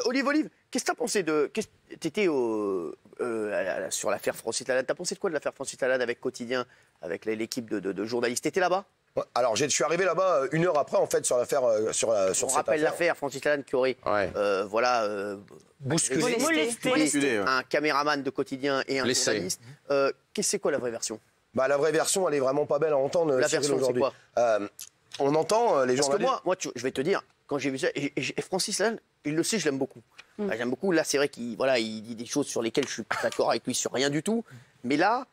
Olive, qu'est-ce que t'as pensé de... T'étais sur l'affaire Francis Lalanne. T'as pensé de quoi de l'affaire Francis Lalanne avec Quotidien, avec l'équipe de journalistes? T'étais là-bas? Alors, je suis arrivé là-bas 1 heure après, en fait, sur l'affaire. On rappelle l'affaire Francis Lalanne qui aurait, molesté un caméraman de Quotidien et un journaliste. C'est quoi la vraie version? La vraie version, elle est vraiment pas belle à entendre. La version, c'est quoi? On entend les journalistes. Parce que moi, je vais te dire, quand j'ai vu ça, et Francis Lalanne, il le sait, je l'aime beaucoup. J'aime beaucoup. Là, c'est vrai qu'il dit des choses sur lesquelles je suis pas d'accord avec lui sur rien du tout. Mais là,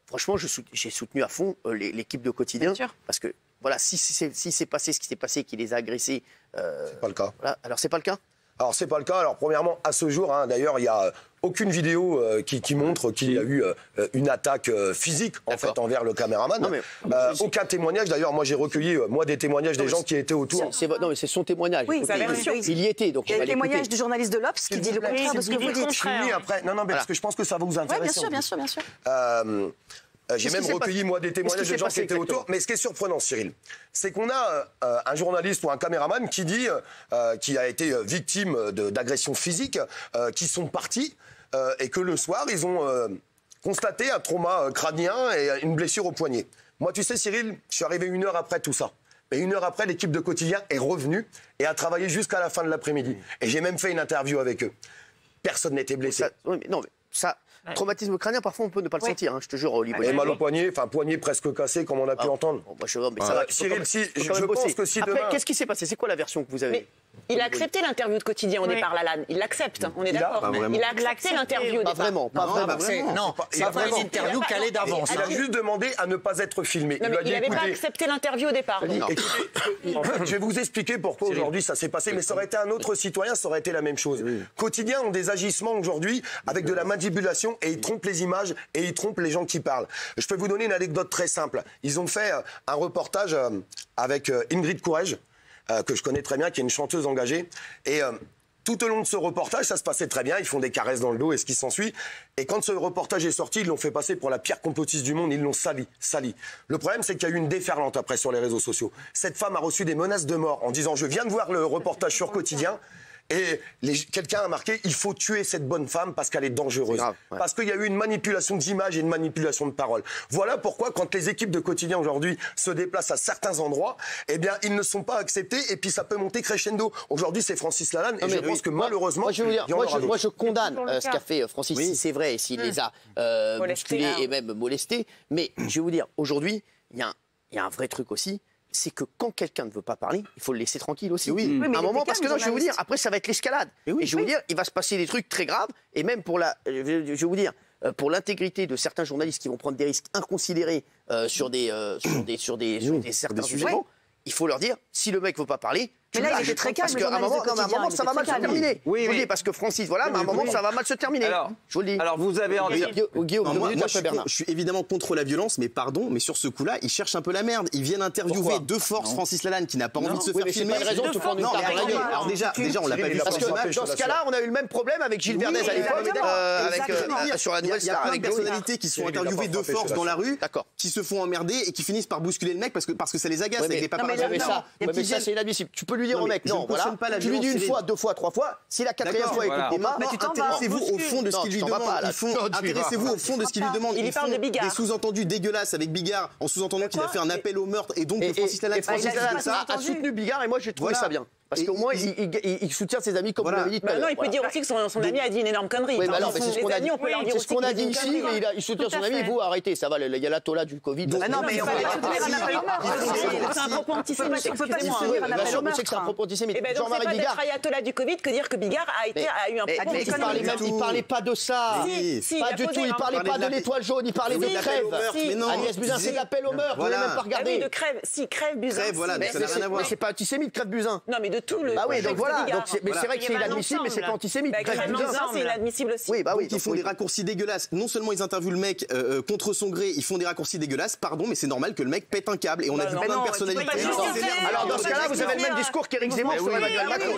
franchement, j'ai soutenu à fond l'équipe de Quotidien. Parce que, voilà, si c'est passé ce qui s'est passé, qu'il les a agressés... c'est pas le cas. Voilà. Alors, c'est pas le cas? Alors, c'est pas le cas. Alors, premièrement, à ce jour, d'ailleurs, il y a aucune vidéo qui montre qu'il y a eu une attaque physique, en fait, envers le caméraman. Aucun témoignage. D'ailleurs, moi, j'ai recueilli, des témoignages des gens qui étaient autour. Non, mais c'est son témoignage. Oui, il y était. Donc il y a le témoignage du journaliste de l'Obs qui dit le contraire de ce que vous dites. Oui, après. Non, mais parce que je pense que ça va vous intéresser. Oui, bien sûr. J'ai même recueilli, des témoignages de gens qui étaient autour. Mais ce qui est surprenant, Cyril, c'est qu'on a un journaliste ou un caméraman qui dit qu'il a été victime d'agressions physiques, qui sont partis et que le soir, ils ont constaté un trauma crânien et une blessure au poignet. Moi, tu sais, Cyril, je suis arrivé 1 heure après tout ça. Et 1 heure après, l'équipe de Quotidien est revenue et a travaillé jusqu'à la fin de l'après-midi. Et j'ai même fait une interview avec eux. Personne n'était blessé. Traumatisme crânien, parfois on peut ne pas le sentir, je te jure, Olivier. Et mal au poignet, poignet presque cassé, comme on a pu entendre. Cyril, je pense que si demain... Après, qu'est-ce qui s'est passé? C'est quoi la version que vous avez? Il a accepté l'interview de Quotidien au départ, Lalanne. Il l'accepte, on est d'accord. Il a accepté l'interview au départ. Pas vraiment. Non, c'est pas une interview calée d'avance. Il a juste demandé à ne pas être filmé. Il n'avait pas accepté l'interview au départ. En fait, je vais vous expliquer pourquoi aujourd'hui ça s'est passé, mais ça aurait été un autre citoyen, ça aurait été la même chose. Quotidien ont des agissements aujourd'hui avec de la manipulation et ils trompent les images et ils trompent les gens qui parlent. Je peux vous donner une anecdote très simple. Ils ont fait un reportage avec Ingrid Courrèges, que je connais très bien, qui est une chanteuse engagée. Et tout au long de ce reportage, ça se passait très bien. Ils font des caresses dans le dos et ce qui s'ensuit. Et quand ce reportage est sorti, ils l'ont fait passer pour la pire complotiste du monde. Ils l'ont sali. Le problème, c'est qu'il y a eu une déferlante après sur les réseaux sociaux. Cette femme a reçu des menaces de mort en disant « Je viens de voir le reportage sur Quotidien ». Et quelqu'un a marqué, il faut tuer cette bonne femme parce qu'elle est dangereuse. Parce qu'il y a eu une manipulation d'images et une manipulation de paroles. Voilà pourquoi, quand les équipes de Quotidien aujourd'hui se déplacent à certains endroits, eh bien, ils ne sont pas acceptés et puis ça peut monter crescendo. Aujourd'hui, c'est Francis Lalanne et je pense que malheureusement, moi, je condamne ce qu'a fait Francis, si c'est vrai, et s'il les a bousculés et même molestés. Mais je vais vous dire, aujourd'hui, il y a un vrai truc aussi. C'est que quand quelqu'un ne veut pas parler, il faut le laisser tranquille aussi. À un moment, parce que je vais vous dire, après ça va être l'escalade. Et je vais vous dire, il va se passer des trucs très graves. Et même pour je vais vous dire, pour l'intégrité de certains journalistes qui vont prendre des risques inconsidérés sur certains sujets, il faut leur dire, si le mec ne veut pas parler, mais là, il est très calme. Parce qu'à un moment, ça va mal se terminer. Je vous le dis, parce que Francis, mais à un moment, ça va mal se terminer. Je vous le dis. Alors, vous avez envie... Guillaume, moi, je suis évidemment contre la violence, mais pardon, mais sur ce coup-là, ils cherchent un peu la merde. Ils viennent interviewer de force Francis Lalanne qui n'a pas envie de se faire filmer. Alors déjà, on l'a pas vu. Parce que dans ce cas-là, on a eu le même problème avec Gilles Verdez à l'époque, sur la Nouvelle Star. Il y a plein de personnalités qui sont interviewées de force dans la rue, qui se font emmerder et qui finit par bousculer le mec parce que ça les agace avec les paparazzis. Mais ça, c'est inadmissible. Tu peux lui dire au mec, non, voilà. Tu lui dis 1 fois, 2 fois, 3 fois. Si la 4e fois, il écoute pas, intéressez-vous au fond de ce qu'il lui demande. Intéressez-vous au fond de ce qu'il lui demande. Il parle de Bigard. Des sous-entendus dégueulasses avec Bigard, en sous-entendant qu'il a fait un appel au meurtre et donc Francis Lalanne a soutenu Bigard et moi j'ai trouvé ça bien. Parce qu'au moins, il soutient ses amis comme vous l'avez dit tout à l'heure. Non, il peut dire aussi que son ami a dit une énorme connerie. Oui, c'est ce qu'on a dit ici, mais il soutient son ami. Vous, arrêtez, ça va, il y a la tola du Covid. Non, mais c'est un propos antisémite. Bien sûr, je sais que c'est un propos antisémite. Jean-Marie Bigard. C'est pas ayatollah du Covid que dire que Bigard a eu un propos antisémite. Il parlait pas de ça. Pas du tout, il parlait pas de l'étoile jaune, il parlait de crève. Agnès Buzyn, c'est l'appel au meurtre, vous n'avez même pas regardé. De crève, si, crève Buzyn. Mais c'est pas antisémite, crève Buzyn. Non, mais de tout le... Bah oui, donc voilà. Mais c'est vrai que c'est inadmissible, mais c'est pas antisémite. C'est inadmissible aussi. Oui, bah oui. Ils font des raccourcis dégueulasses. Non seulement ils interviewent le mec contre son gré, ils font des raccourcis dégueulasses. Pardon, mais c'est normal que le mec pète un câble. Et on a vu plein de personnalités. Alors dans ce cas-là, vous avez le même discours qu'Éric Zemmour sur Emmanuel Macron.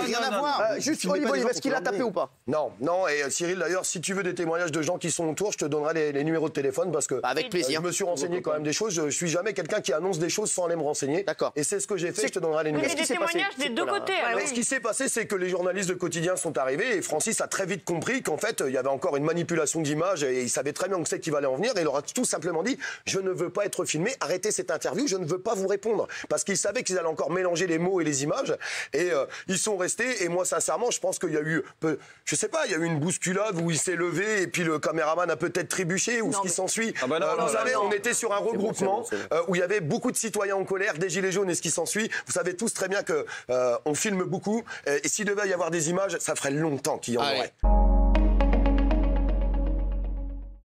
Rien à voir. Juste Olivier, est-ce qu'il a tapé ou pas? Non. Et Cyril, d'ailleurs, si tu veux des témoignages de gens qui sont autour, je te donnerai les numéros de téléphone parce que avec plaisir. Je me suis renseigné quand même des choses. Je suis jamais quelqu'un qui annonce des choses sans aller me renseigner. D'accord. Et c'est ce que j'ai fait. Je te donnerai les numéros. avez des témoignages des deux côtés. Ce qui s'est passé, c'est que les journalistes de quotidien sont arrivés et Francis a très vite compris qu'en fait, il y avait encore une manipulation d'image et il savait très bien où c'est qu'il allait en venir et il leur a tout simplement dit « Je ne veux pas être filmé, arrêtez cette interview, je ne veux pas vous répondre. » Parce qu'ils savaient qu'ils allaient encore mélanger les mots et les images et ils sont restés. Et moi, sincèrement, je pense qu'il y a eu, je sais pas, il y a eu une bousculade où il s'est levé et puis le caméraman a peut-être trébuché ou ce qui s'ensuit. Vous savez, on était sur un regroupement où il y avait beaucoup de citoyens en colère, des gilets jaunes et ce qui s'ensuit. Vous savez tous très bien que on filme beaucoup et s'il devait y avoir des images, ça ferait longtemps qu'il y en aurait.